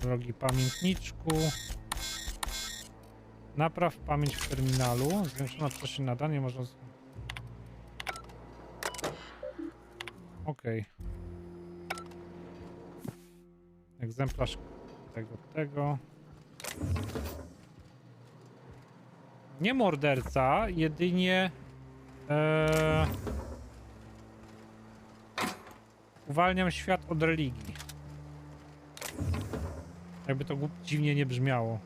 drogi pamiętniczku. Napraw pamięć w terminalu. Zwiększona przestrzeń nadania można... Okej. Egzemplarz tego. Nie morderca, jedynie uwalniam świat od religii. Jakby to dziwnie nie brzmiało.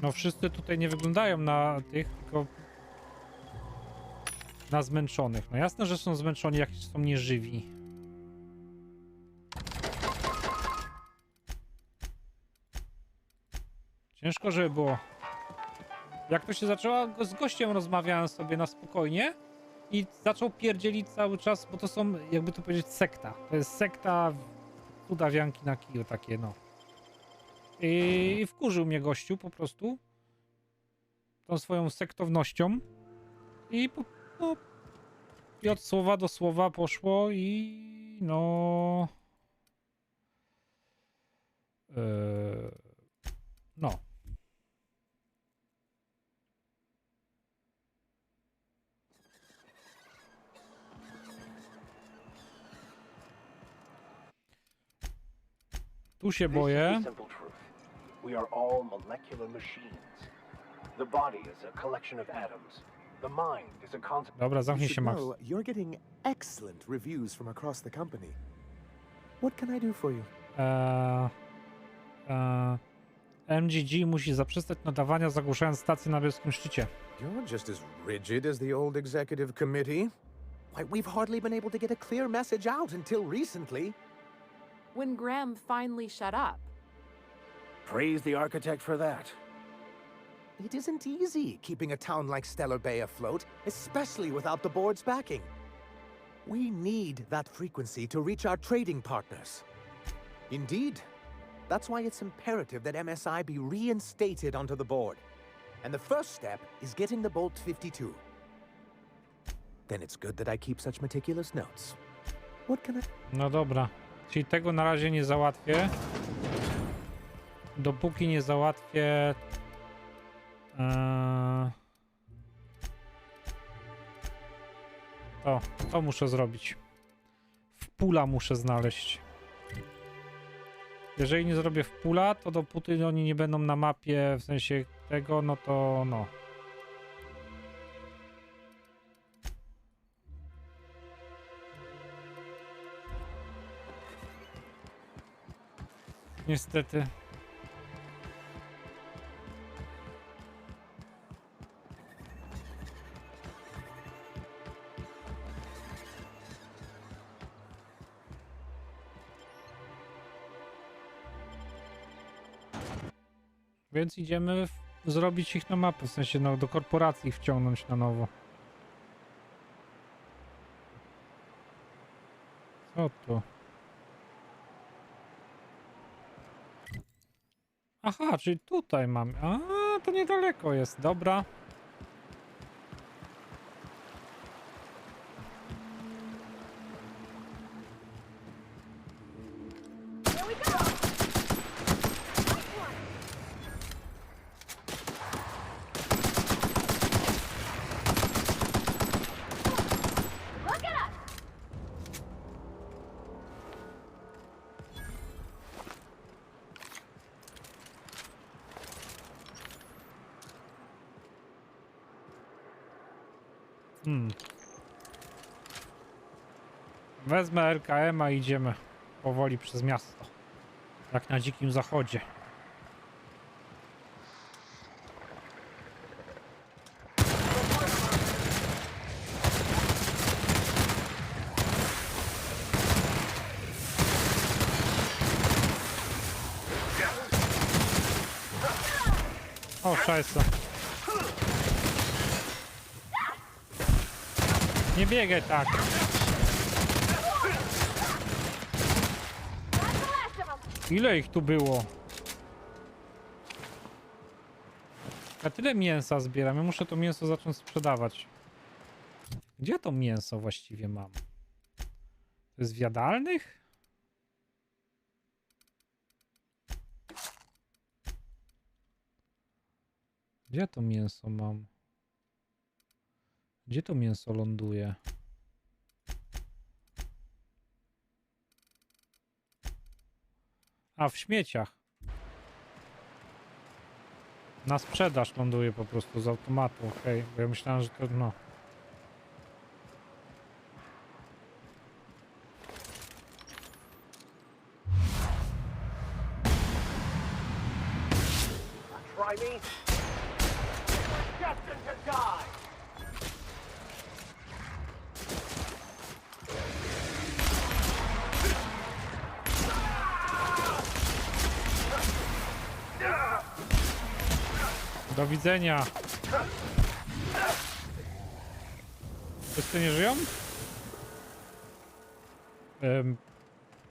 No wszyscy tutaj nie wyglądają na tych, tylko na zmęczonych. No jasne, że są zmęczoni, jak są nieżywi. Ciężko, żeby było. Jak to się zaczęło, z gościem rozmawiałem sobie na spokojnie i zaczął pierdzielić cały czas, bo to są, jakby to powiedzieć, sekta. To jest sekta cudawianki na kiju, takie no. I wkurzył mnie gościu po prostu tą swoją sektownością i no, i od słowa do słowa poszło i no no tu się boję. We are all molecular machines. The body is a collection of atoms. The mind is a concept. Dobra, zamknij się, Max. You're getting excellent reviews from across the company. What can I do for you? MGG musi zaprzestać nadawania, zagłuszając stację na wielkim szczycie. You're just as rigid as the old executive committee. Why, we've hardly been able to get a clear message out until recently. When Graham finally shut up. Praise the architect for that. It isn't easy keeping a town like Stellar Bay afloat, especially without the board's backing. We need that frequency to reach our trading partners. Indeed. That's why it's imperative that MSI be reinstated onto the board. And the first step is getting the Bolt 52. Then it's good that I keep such meticulous notes. What can I... No dobra. Czyli tego na razie nie załatwię. Dopóki nie załatwię to muszę zrobić. W pula muszę znaleźć. Jeżeli nie zrobię w pula, to dopóty oni nie będą na mapie, w sensie tego, no to no. Niestety. Więc idziemy zrobić ich na mapę, w sensie no, do korporacji wciągnąć na nowo. Co to? Aha, czyli tutaj mamy. A, to niedaleko jest, dobra. Wezmę RKM-a i idziemy powoli przez miasto. Jak na dzikim zachodzie. O, szajsa. Nie biegaj tak. Ile ich tu było? Ja tyle mięsa zbieram, ja muszę to mięso zacząć sprzedawać. Gdzie to mięso właściwie mam? To jest w jadalnych? Gdzie to mięso mam? Gdzie to mięso ląduje? A, w śmieciach. Na sprzedaż ląduje po prostu z automatu, okej. Bo ja myślałem, że to no. Try me. You're destined to die. Do widzenia. Wszyscy nie żyją?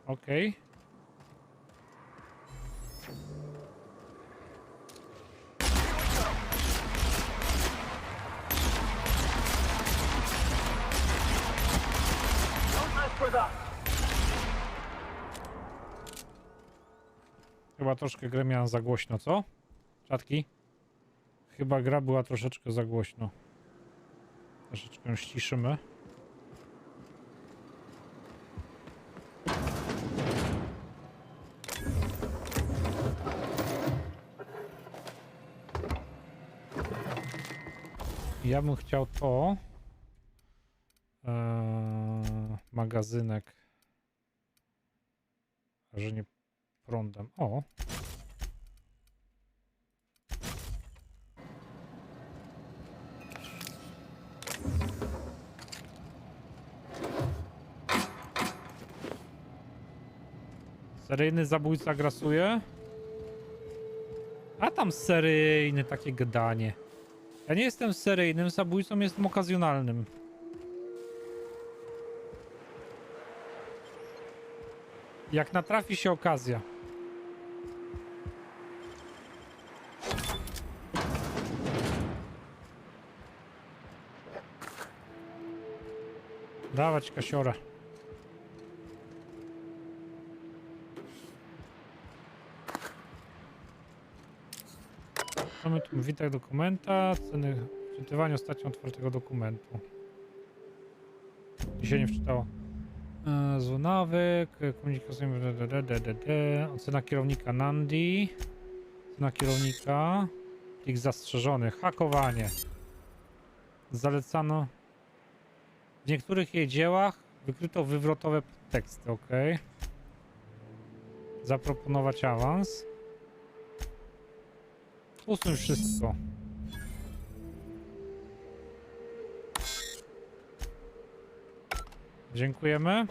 Okej. Don't mess with us. Chyba troszkę grę miałem za głośno, co? Czatki? Chyba gra była troszeczkę za głośno. Troszeczkę ją ściszymy. Ja bym chciał to. Magazynek. Że nie prądem. O! Seryjny zabójca grasuje. A tam seryjny, takie gadanie. Ja nie jestem seryjnym zabójcą, jestem okazjonalnym. Jak natrafi się okazja. Dawać kasiora. Mamy tu witaj dokumenta, ceny wczytywania ostatnio otwartego dokumentu. Dzisiaj nie wczytało. Zły nawyk, komunikacja, ocena kierownika Nandi, ocena kierownika, plik zastrzeżony, hakowanie. Zalecano. W niektórych jej dziełach wykryto wywrotowe teksty, ok. Zaproponować awans. Usuń wszystko. Dziękujemy.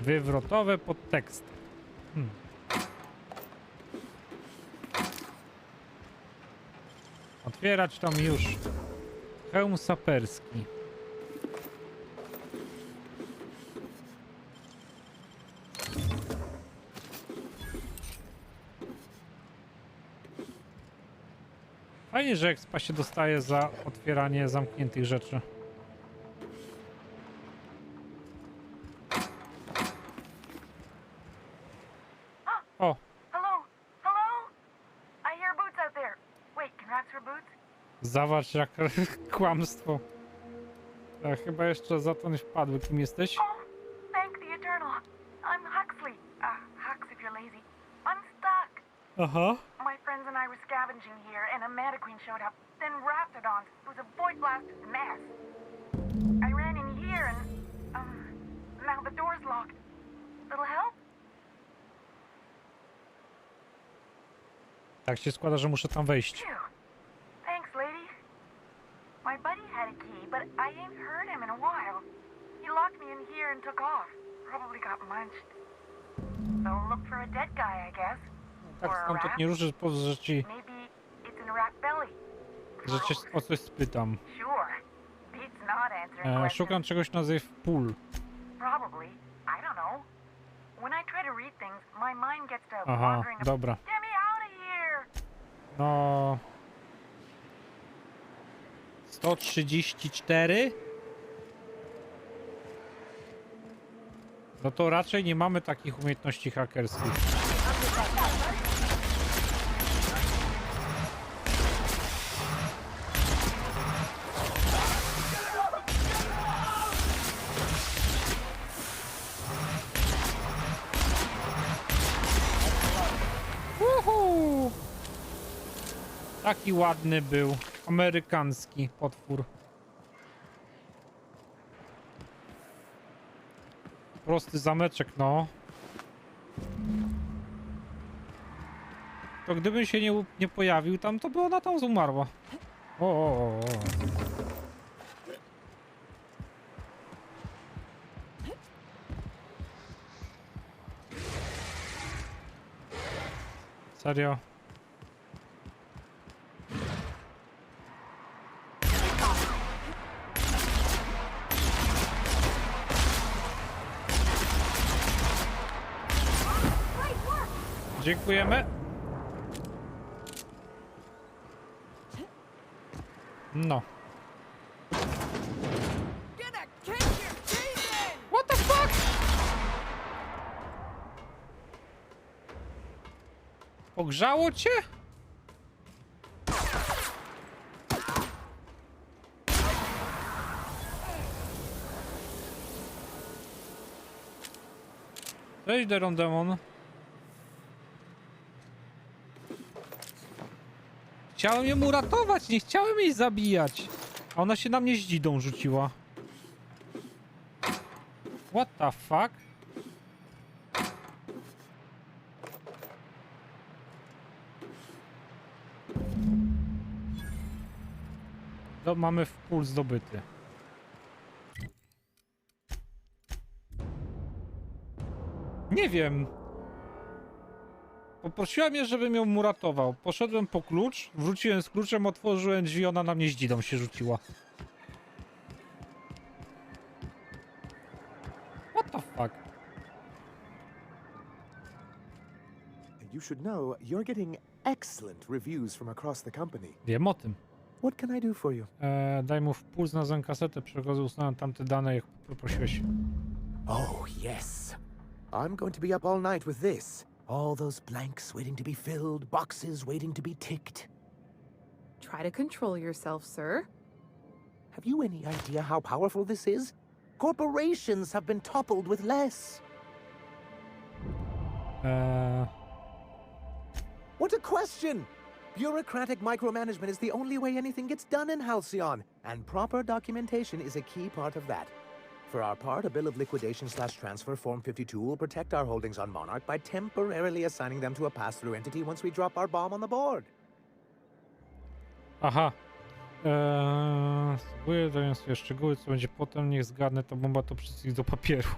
Wywrotowe podteksty. Otwierać tam już. Hełm saperski. Fajnie, że expa się dostaje za otwieranie zamkniętych rzeczy. O! Hello? Hello? I hear boots out there. Wait, can rats wear boots? Zobacz jak kłamstwo. Chyba jeszcze za to nie wpadły. Kim jesteś? Oh, thank the Eternal. I'm Huxley. Hux if you're lazy. I'm stuck. Aha. My friends and I were scavenging here, and a mannequin showed up. Then raptidons. It was a void-blasted mess. I ran in here, and now the door's locked. Little help? Tak się składa, że muszę tam wejść. Phew. Thanks, lady. My buddy had a key, but I ain't heard him in a while. He locked me in here and took off. Probably got munched. So look for a dead guy, I guess. Tak Or a stamtąd rat. nie ruszysz, powiedz, że ci Maybe it's że cię o coś spytam. Sure. Beats not answering questions. Szukam czegoś na pól. Probably. I don't know. When I try to read things, my mind gets to Aha, wandering. dobra. Get me out of here! No... 134? No to raczej nie mamy takich umiejętności hakerskich. Uhu! Taki ładny był. Amerykański potwór. Prosty zameczek, no. To gdybym się nie pojawił tam, to by ona tam umarła. O. Serio? Dziękujemy. No. What the fuck? Pogrzało cię? Cześć, Demon. Chciałem ją uratować, nie chciałem jej zabijać. A ona się na mnie zdzidą rzuciła. What the fuck? Mamy wpół zdobyty. Nie wiem. Poprosiła mnie, żebym ją uratował. Poszedłem po klucz, wróciłem z kluczem, otworzyłem drzwi, ona na mnie zdzidą się rzuciła. What the fuck? You should know you're getting excellent reviews from across the company. Wiem o tym. What can I do for you? Daj mu wpół, znalazłem kasetę, przy okazji usunąłem tamte dane, jak poprosiłeś. Oh, yes. I'm going to be up all night with this. All those blanks waiting to be filled, boxes waiting to be ticked. Try to control yourself, sir. Have you any idea how powerful this is? Corporations have been toppled with less. What a question! Bureaucratic micromanagement is the only way anything gets done in Halcyon, and proper documentation is a key part of that. For our part, a bill of liquidation/transfer Form 52 will protect our holdings on Monarch by temporarily assigning them to a pass-through entity once we drop our bomb on the board. Aha. Spróbuję dojąć sobie szczegóły, co będzie potem, niech zgadnę, ta bomba to przycisk do papieru.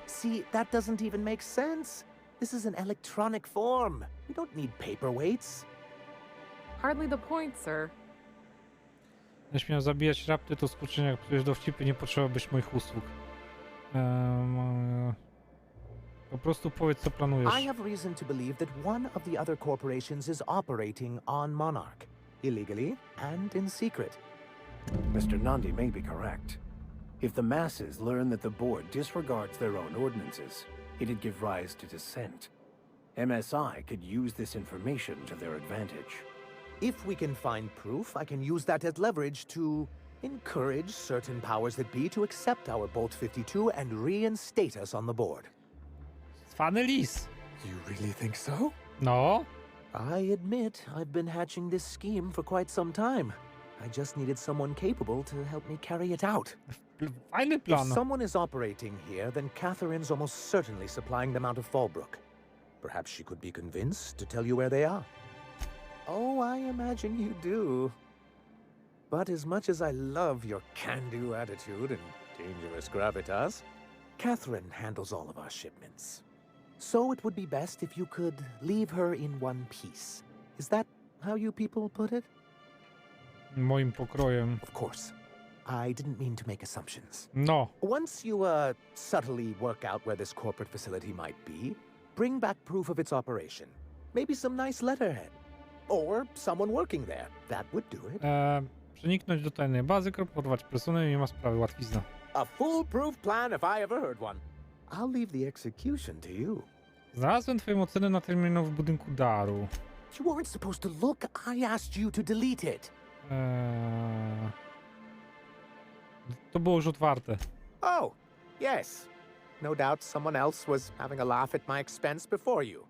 See, that doesn't even make sense. This is an electronic form. We don't need paperweights. Hardly the point, sir. Jeśli miał zabijać rapty, to skurczenie, jak przecież dowcipy, nie potrzebowałbyś moich usług. Po prostu powiedz, co planujesz. I have reason to believe that one of the other corporations is operating on Monarch, illegally and in secret. Mr. Nandi may be correct. If the masses learn that the board disregards their own ordinances, it'd give rise to dissent. MSI could use this information to their advantage. If we can find proof, I can use that as leverage to encourage certain powers that be to accept our Bolt 52 and reinstate us on the board. Cwany lis. You really think so? No. I admit I've been hatching this scheme for quite some time. I just needed someone capable to help me carry it out. Fajny If plan. someone is operating here, then Catherine's almost certainly supplying them out of Fallbrook. Perhaps she could be convinced to tell you where they are. Oh, I imagine you do. But as much as I love your can-do attitude and dangerous gravitas, Catherine handles all of our shipments. So it would be best if you could leave her in one piece. Is that how you people put it? Moim pokrojem. Of course, I didn't mean to make assumptions. No. Once you subtly work out where this corporate facility might be, bring back proof of its operation. Maybe some nice letterhead. Or someone working there. That would do it. Przeniknąć do tajnej bazy, porwać personel, nie ma sprawy, łatwizna. A foolproof plan if I ever heard one. I'll leave the execution to you. Znalazłem twoją ocenę na terminalu w budynku Daru. You weren't supposed to look. I asked you to delete it. To było już otwarte. Oh, yes. No doubt someone else was having a laugh at my expense before you.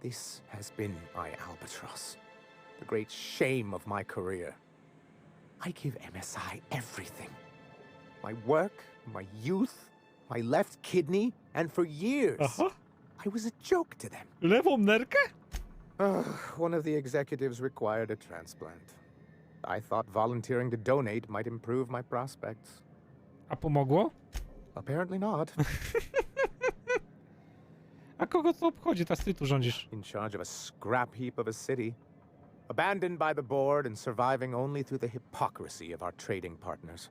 This has been my albatross. The great shame of my career. I give MSI everything. My work, my youth, my left kidney, and for years, I was a joke to them. Lewą nerkę? One of the executives required a transplant. I thought volunteering to donate might improve my prospects. A pomogło? Apparently not. A kogo to obchodzi? Teraz ty tu rządzisz. In charge of a scrap heap of a city. Abandoned by the board and surviving only through the hypocrisy of our trading partners.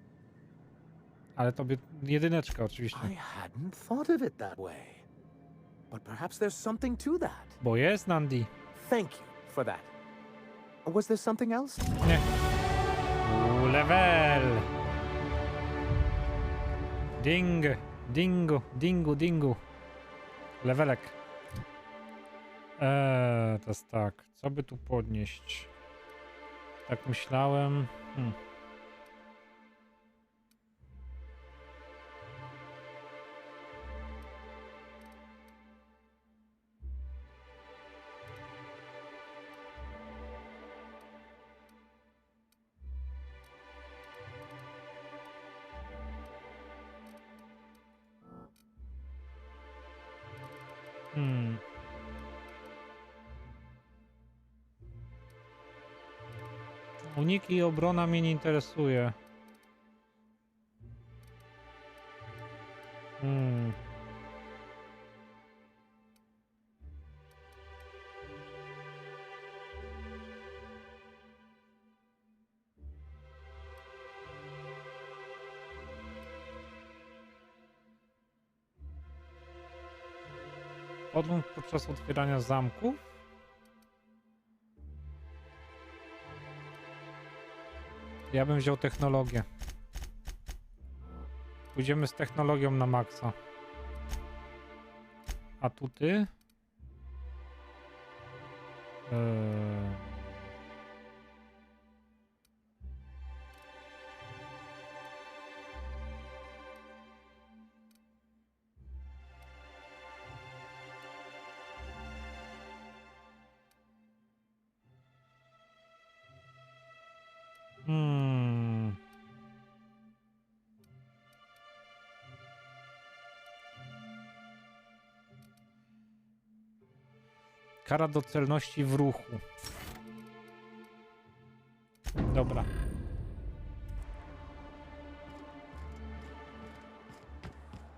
Ale tobie jedyneczka oczywiście. I hadn't thought of it that way. But perhaps there's something to that. Bo jest Nandi. Thank you for that. Was there something else? Nie. Level. Ding. Dingu. Dingu. Dingu. Levelek. To jest tak. Co by tu podnieść? Tak myślałem. Uniki i obrona mnie nie interesuje. Podgląd podczas otwierania zamków. Ja bym wziął technologię. Pójdziemy z technologią na maksa. Atuty. Kara do celności w ruchu. Dobra.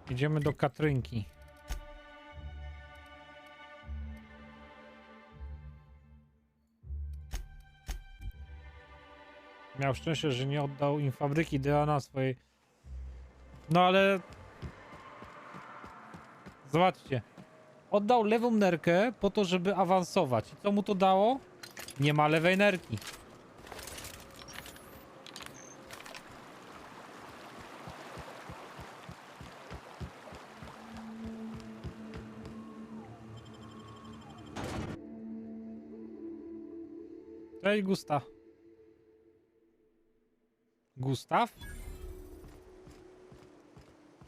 Idziemy do Katrynki. Miał szczęście, że nie oddał im fabryki DNA swojej. No ale... Zobaczcie. Oddał lewą nerkę po to, żeby awansować. I co mu to dało? Nie ma lewej nerki. Cześć, Gustaw. Gustaw?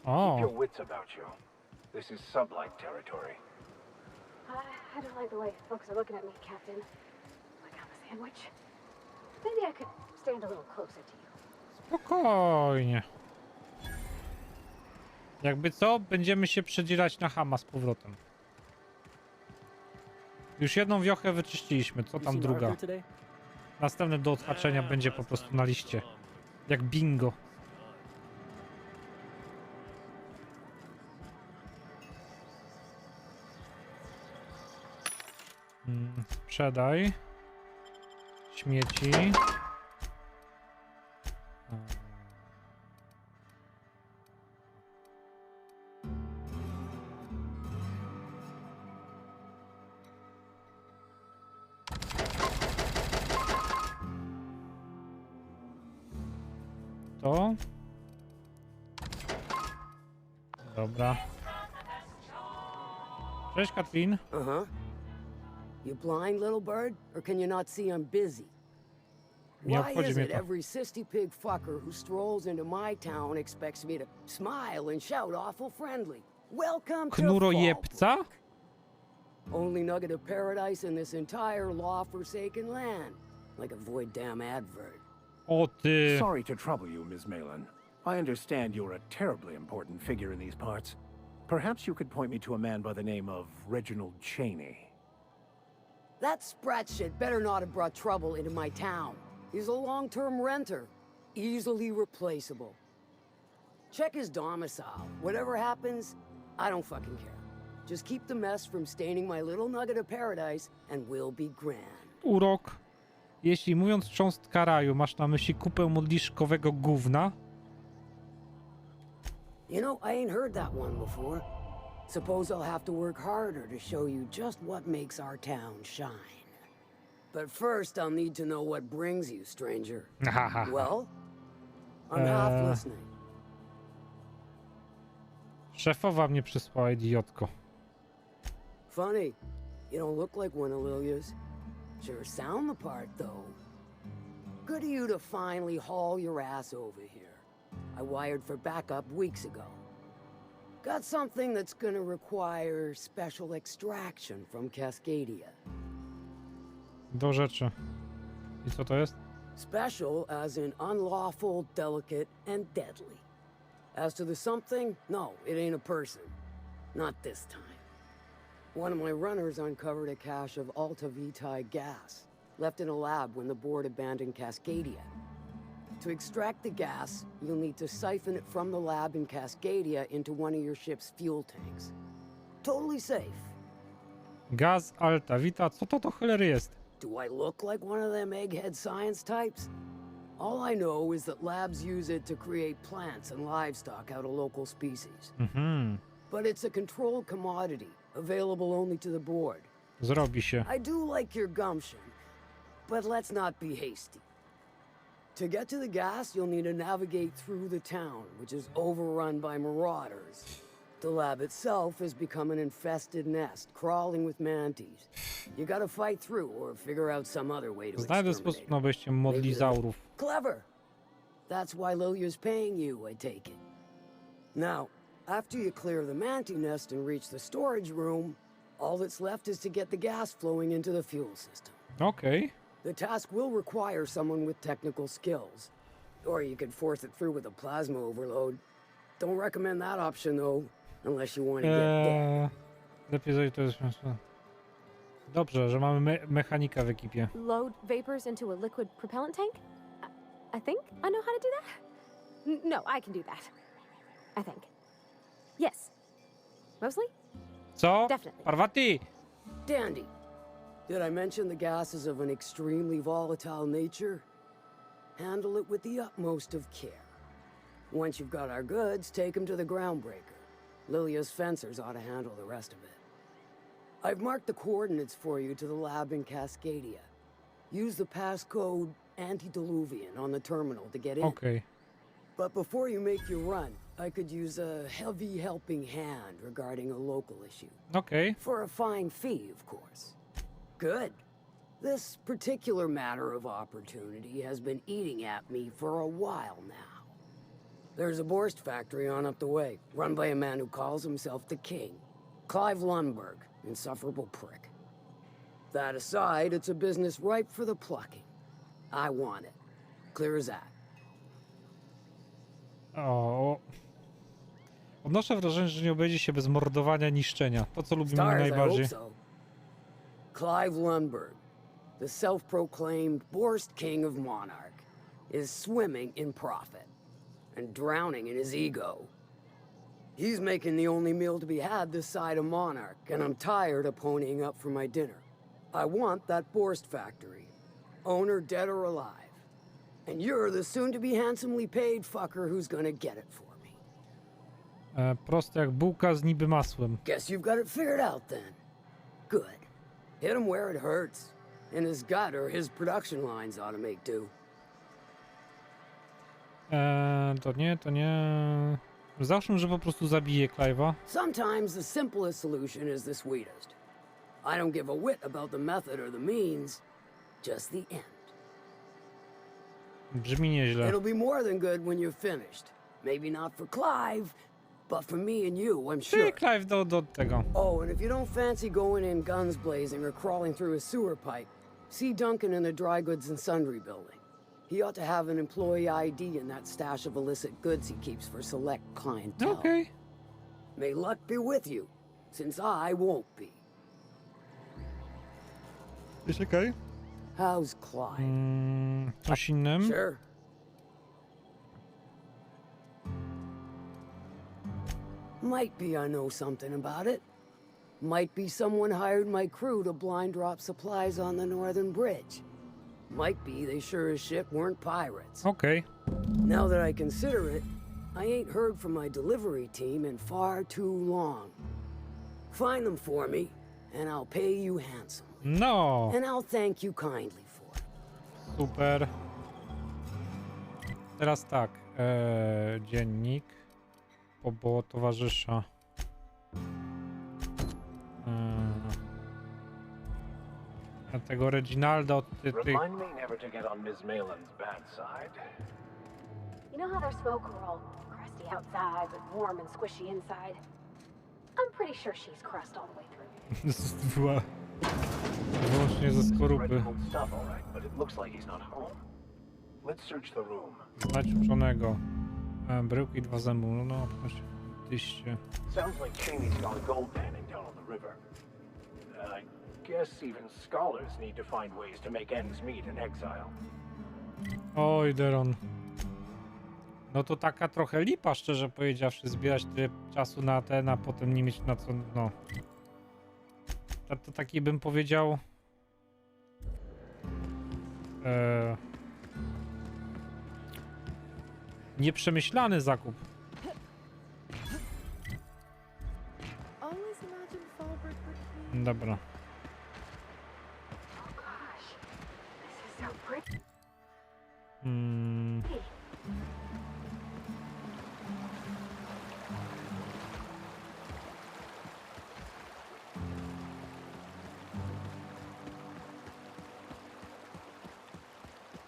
O. Keep your wits about you. This is sublight territory. I don't like the way folks are looking at me, Captain. Like I'm a sandwich. Maybe I could stand a little closer to you. Spokojnie. Jakby co, będziemy się przedzierać na Hama z powrotem. Już jedną wiochę wyczyściliśmy, co tam druga? Następny do odhaczenia będzie po prostu na liście. Jak bingo. Sprzedaj. Śmieci. To. Dobra. Cześć, Katrin. Uh-huh. You blind, little bird? Or can you not see I'm busy? Nie Why obchodzi is mnie it to. every sissy pig fucker who strolls into my town expects me to smile and shout awful friendly? Welcome to Knurojebca? Fallbrook. Only nugget of paradise in this entire law-forsaken land. Like a void damn advert. O ty. Sorry to trouble you, Ms. Malin. I understand you're a terribly important figure in these parts. Perhaps you could point me to a man by the name of Reginald Cheney. That sprat shit better not have brought trouble into my town. He's a long-term renter. Easily replaceable. Check his domicile. Whatever happens, I don't fucking care. Just keep the mess from staining my little nugget of paradise and we'll be grand. Urok. Jeśli mówiąc cząstka raju, masz na myśli kupę modliszkowego gówna? You know, I ain't heard that one before. Suppose I'll have to work harder to show you just what makes our town shine. But first, I'll need to know what brings you, stranger. Well, I'm half listening. Szefowa mnie przysłała, idiotko. Funny, you don't look like one of Lilia's. Sure sound the part, though. Good of you to finally haul your ass over here. I wired for backup weeks ago. Got something that's gonna require special extraction from Cascadia. Do rzeczy. I co to jest? Special as in unlawful, delicate, and deadly. As to the something, no, it ain't a person. Not this time. One of my runners uncovered a cache of Alta Vitae gas, left in a lab when the board abandoned Cascadia. To extract the gas, you'll need to siphon it from the lab in Cascadia into one of your ship's fuel tanks. Totally safe. Gaz Alta Vita, co to cholery jest? Do I look like one of them egghead science types? All I know is that labs use it to create plants and livestock out of local species. But it's a controlled commodity, available only to the board. Zrobi się. I do like your gumption, but let's not be hasty. To get to the gas, you'll need to navigate through the town, which is overrun by marauders. The lab itself has become an infested nest, crawling with mantis. You gotta fight through or figure out some other way to Znajdę exterminate sposób it. na obejście modlizaurów. Clever! That's why Lilia's paying you, I take it. Now, after you clear the mantis nest and reach the storage room, all that's left is to get the gas flowing into the fuel system. Okej. The task will require someone with technical skills. Or you could force it through with a plasma overload. Don't recommend that option, though, unless you want to get dead. Lepiej zrobić to jest... Dobrze, że mamy mechanika w ekipie. Load vapors into a liquid propellant tank? I think I know how to do that. No, I can do that. I think. Yes. Mostly? Co? Definitely. Parvati! Dandy. Did I mention the gas is of an extremely volatile nature? Handle it with the utmost of care. Once you've got our goods, take them to the groundbreaker. Lilia's fencers ought to handle the rest of it. I've marked the coordinates for you to the lab in Cascadia. Use the passcode Antediluvian on the terminal to get in. Okej. But before you make your run, I could use a heavy helping hand regarding a local issue. Okej. For a fine fee, of course. Good. This particular matter of opportunity has been eating at me for a while now. There's a Borst factory on up the way, run by a man who calls himself the King. Clive Lundberg, insufferable prick. That aside, it's a business ripe for the plucking. I want it. Clear as that. O. Odnoszę wrażenie, że nie obejdzie się bez mordowania, niszczenia. To, co lubimy Stars, I najbardziej. hope so. Clive Lundberg, the self-proclaimed Borst King of Monarch, is swimming in profit and drowning in his ego. He's making the only meal to be had this side of Monarch, and I'm tired of ponying up for my dinner. I want that Borst factory, owner dead or alive. And you're the soon-to-be handsomely paid fucker who's gonna get it for me. Proste jak bułka z niby masłem. Guess you've got it figured out then. Good. Hit him where it hurts. And his gut or his production lines ought to make do. To nie. Zawsze, że po prostu zabije Clive'a. Sometimes the simplest solution is the sweetest. I don't give a whit about the method or the means, just the end. Brzmi nieźle. It'll be more than good when you're finished. Maybe not for Clive, but for me and you, I'm sure. Czyli Clive do tego. Oh, and if you don't fancy going in guns blazing or crawling through a sewer pipe, see Duncan in the dry goods and sundry building. He ought to have an employee ID in that stash of illicit goods he keeps for select clientele. Okej. May luck be with you, since I won't be. Jest okej. How's Clyde? Coś innym. Sure. Might be I know something about it. Might be someone hired my crew to blind drop supplies on the northern bridge. Might be they sure as shit weren't pirates. Okej. Now that I consider it, I ain't heard from my delivery team in far too long. Find them for me, and I'll pay you handsomely. No. And I'll thank you kindly for it. Super. Teraz tak. Dziennik. Obo towarzysza. Tego Reginalda od tych... Remind me never to get on Ms. Malin's bad side. You know how their smoke are all crusty outside, but warm and squishy inside? I'm pretty sure she's crust all the way through. Była wyłącznie ze skorupy. Dreadful stuff, all right, but it looks like he's not home. Let's search the room. Znać uczonego. Bryłki 2 zębu. No, oczywiście. Sounds like Cheney's gone gold panning down on the river. I guess even scholars need to find ways to make ends meet in exile. Oj, Deron. No to taka trochę lipa, szczerze powiedziawszy, zbierać tyle czasu na ten, a potem nie mieć na co, no. To taki bym powiedział... nieprzemyślany zakup. Dobra.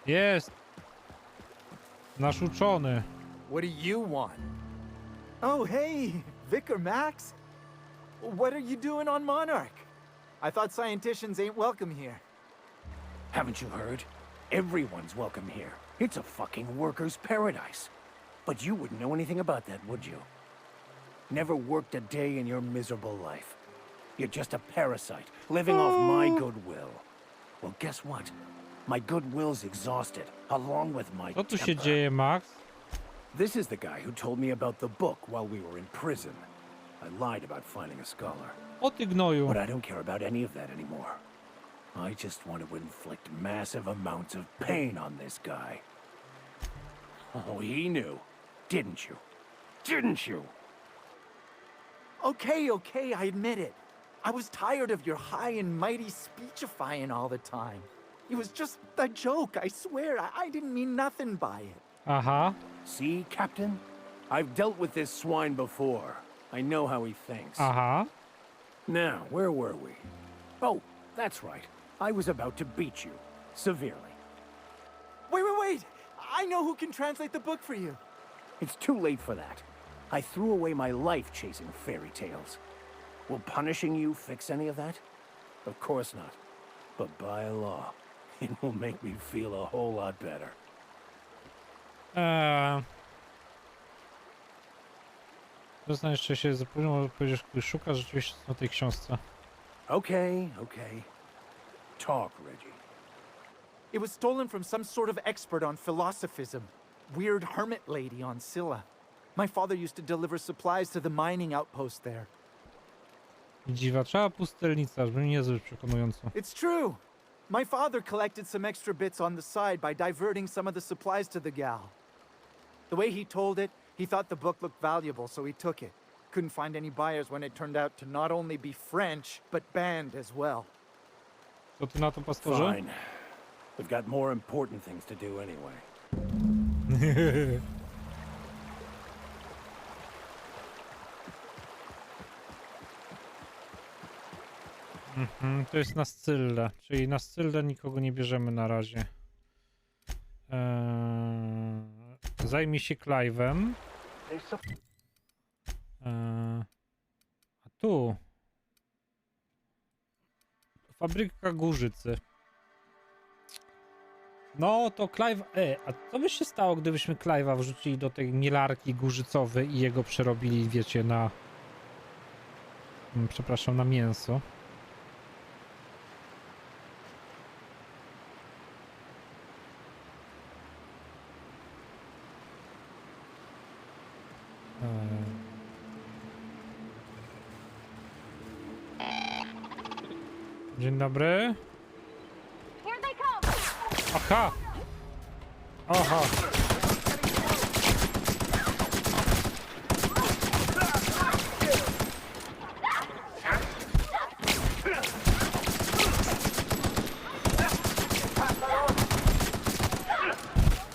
Jest. Nasz uczony. What do you want? Oh, hey, Vicar Max. What are you doing on Monarch? I thought scienticians ain't welcome here. Haven't you heard? Everyone's welcome here. It's a fucking worker's paradise. But you wouldn't know anything about that, would you? Never worked a day in your miserable life. You're just a parasite, living off my goodwill. Well, guess what? My goodwill's exhausted, along with my Co tu się temper. dzieje, Max? This is the guy who told me about the book while we were in prison. I lied about finding a scholar. O ty gnoju. But I don't care about any of that anymore. I just want to inflict massive amounts of pain on this guy. Oh, he knew. Didn't you? Didn't you? Okay, I admit it. I was tired of your high and mighty speechifying all the time. It was just a joke, I swear. I didn't mean nothing by it. Aha. See, Captain? I've dealt with this swine before. I know how he thinks. Aha. Now, where were we? Oh, that's right. I was about to beat you. Severely. Wait. I know who can translate the book for you. It's too late for that. I threw away my life chasing fairy tales. Will punishing you fix any of that? Of course not. But by law, it will make me feel a whole lot better. Zostań jeszcze się zapomniał, powiedziesz, szuka rzeczywiście na tej książce. Okay. Talk, Reggie. It was stolen from some sort of expert on philosophism. Weird hermit lady on Scylla. My father used to deliver supplies to the mining outpost there. Dziwaczała pustelnica, brzmi niezbyt przekonująco. It's true. My father collected some extra bits on the side by diverting some of the supplies to the gal. The way he told it, he thought the book looked valuable, so he took it. Couldn't find any buyers when it turned out to not only be French, but banned as well. Co ty na to, pastorze? Fine. We've got more important things to do anyway. To jest na Scyldę, czyli na Scyldę nikogo nie bierzemy na razie. Zajmij się Clive'em. A tu fabryka Górzycy. No to Clive... a co by się stało, gdybyśmy Clive'a wrzucili do tej mielarki górzycowej i jego przerobili, wiecie, na... przepraszam, na mięso. Dzień dobry. Aha! Aha!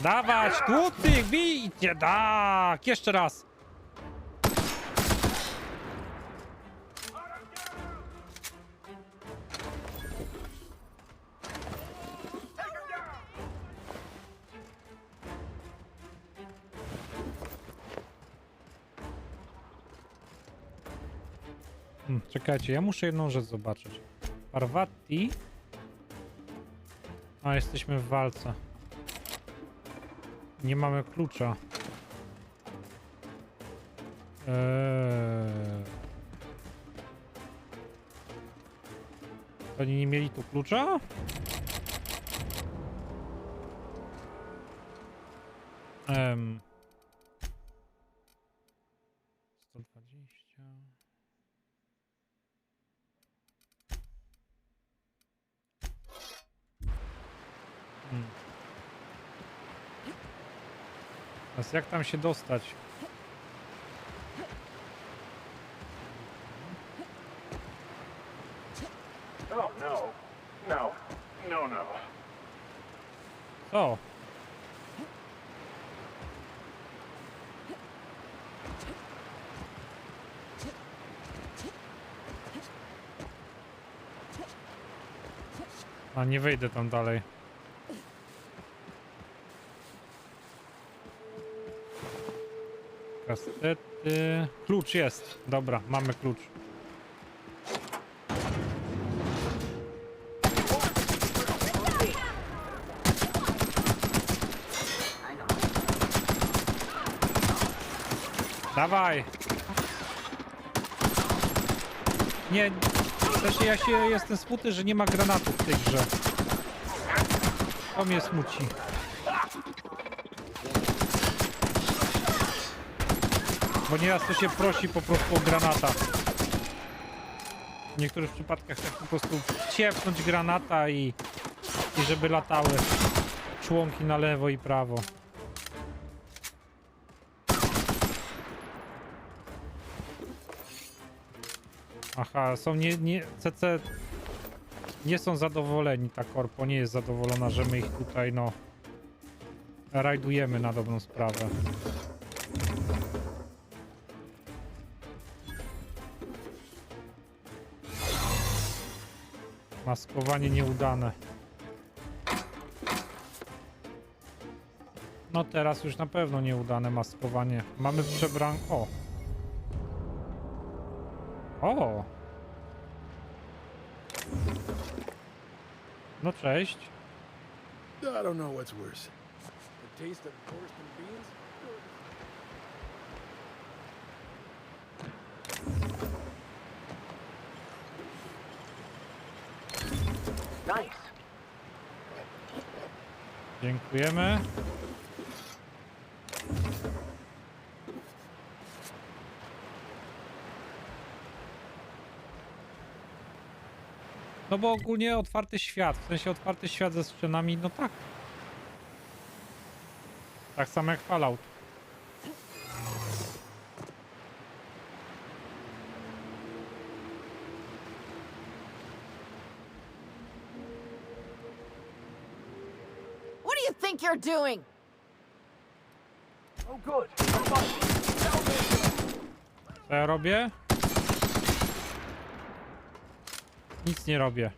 Dawać, tłucy, bijcie, tak! Jeszcze raz! Czekajcie, ja muszę jedną rzecz zobaczyć. Parvati. A, jesteśmy w walce. Nie mamy klucza. Oni nie mieli tu klucza? Um. 120. Teraz jak tam się dostać? Oh no. No. No, no. O! A nie wejdę tam dalej. Kastety. Klucz jest. Dobra, mamy klucz. Dawaj! Nie, też ja jestem smuty, że nie ma granatów w tej grze. To mnie smuci. Bo nieraz to się prosi po prostu o granata. W niektórych przypadkach tak po prostu ciepnąć granata i żeby latały członki na lewo i prawo. Aha, są CC nie są zadowoleni, ta korpo nie jest zadowolona, że my ich tutaj no rajdujemy na dobrą sprawę. Maskowanie nieudane. No teraz już na pewno nieudane maskowanie. Mamy przebran... O! O! No cześć. I don't know what's worse. The taste of Coruscant beans? Nice. Dziękujemy. No No bo ogólnie otwarty świat, w sensie otwarty świat ze ścianami, no tak. Tak samo jak Fallout. What do you think you're doing? Oh, good. Co ja robię? Nic nie robię.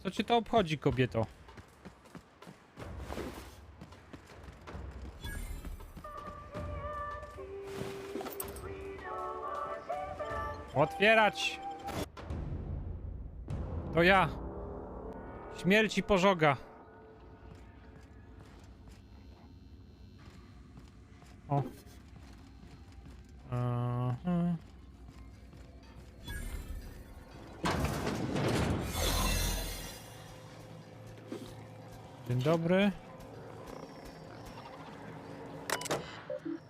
Co cię to obchodzi, kobieto? Otwierać! To ja. Śmierć i pożoga. O. Aha. Dzień dobry.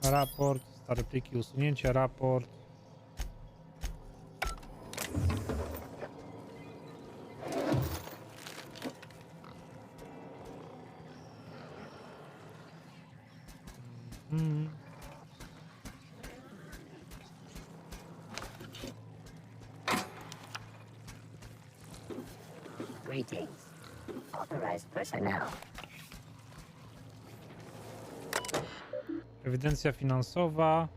Raport, stare pliki, usunięcie, raport. Greetings. Authorized personnel. Ewidencja finansowa.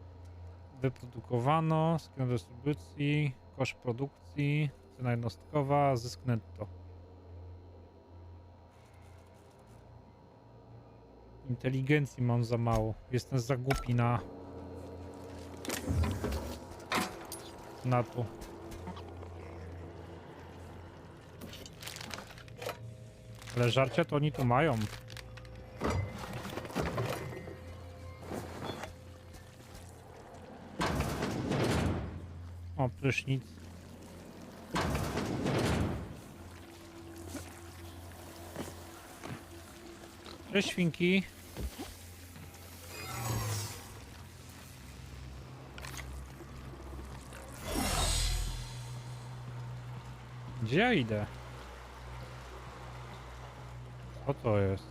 Wyprodukowano. Skan dystrybucji. Koszt produkcji. Cena jednostkowa. Zysk netto. Inteligencji mam za mało. Jestem za głupi na to. Ale żarcia to oni tu mają. O, prysznic. Cześć, świnki. Gdzie ja idę? Co to jest?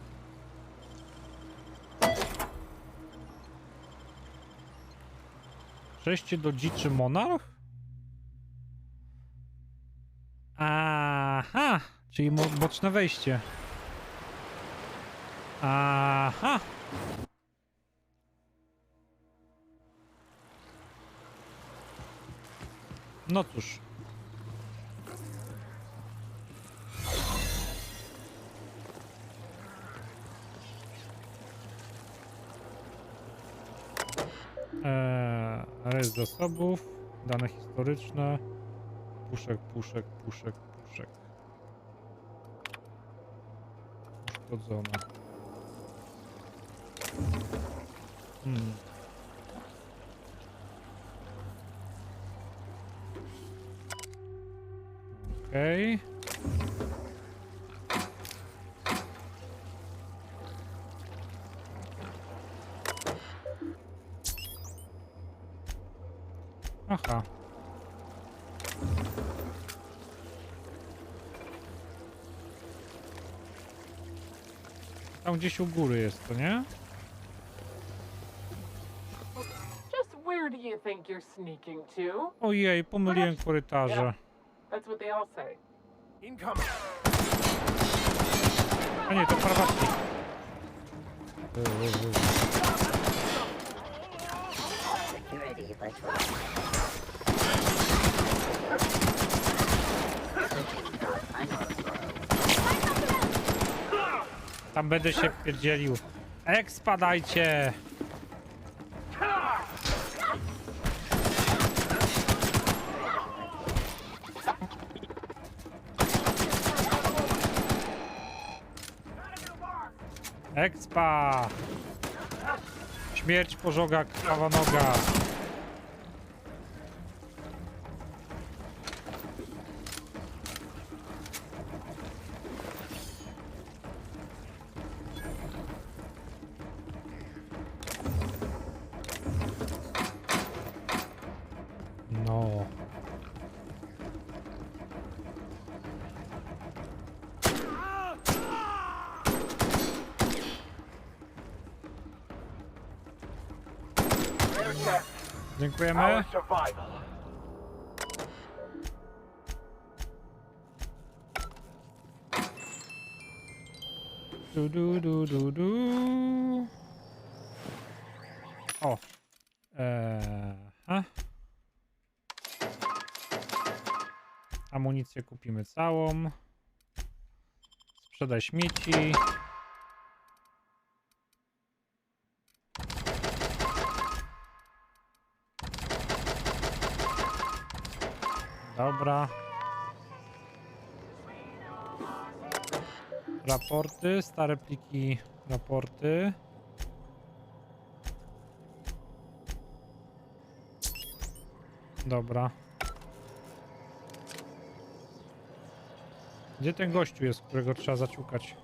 Przejście do dziczy monarch? Aha! Czyli boczne wejście. Aha! No cóż. Rejestr zasobów, dane historyczne, puszek. Uszkodzone. Okej. Aha. Tam gdzieś u góry jest, to nie? Just where do you think you're sneaking to? Ojej, pomyliłem korytarze. That's what they all say. Incoming. A nie, to prywatnie. Security patrol. Tam będę się pierdzielił. Spadajcie! Expa! Śmierć pożoga, krwawa noga. No. Dziękujemy. Du. O. Amunicję kupimy całą. Sprzedaj śmieci. Dobra. Raporty, stare pliki, raporty. Dobra. Gdzie ten gościu jest, którego trzeba zaciukać?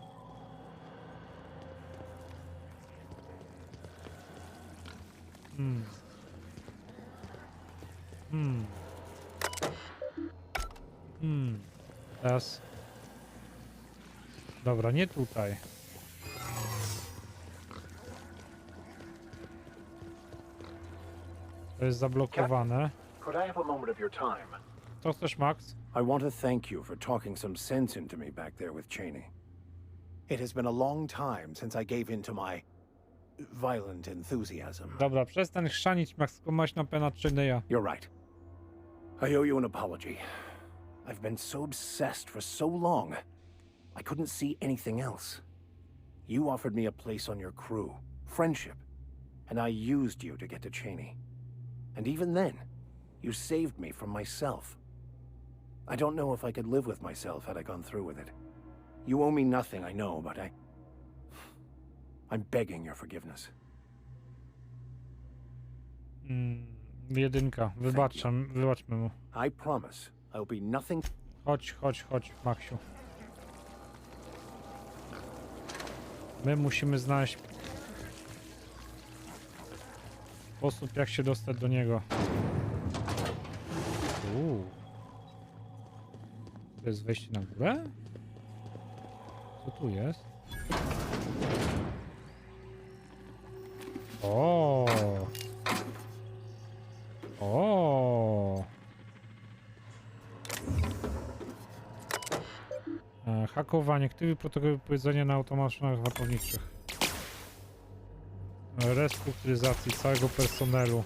Teraz. Dobra, nie tutaj. To jest zablokowane. Co chcesz, Max? I want to thank you for talking some sense into me back there with Cheney. It has been a long time since I gave in to my violent enthusiasm. Dobra, przestań chrzanić, Max, tylko masz na pena Cheneya. You're right. I owe you an apology. I've been so obsessed for so long, I couldn't see anything else. You offered me a place on your crew, friendship, and I used you to get to Cheney. And even then, you saved me from myself. I don't know if I could live with myself had I gone through with it. You owe me nothing, I know, but I'm begging your forgiveness. Jedynka. Wybaczmy mu. I promise I'll be nothing. Chodź, Maksiu. My musimy znaleźć sposób, jak się dostać do niego. To jest wejście na górę? Co tu jest? O! Hakowanie. Aktywuj protokół wypowiedzenia na automatach wartowniczych. Restrukturyzacji całego personelu.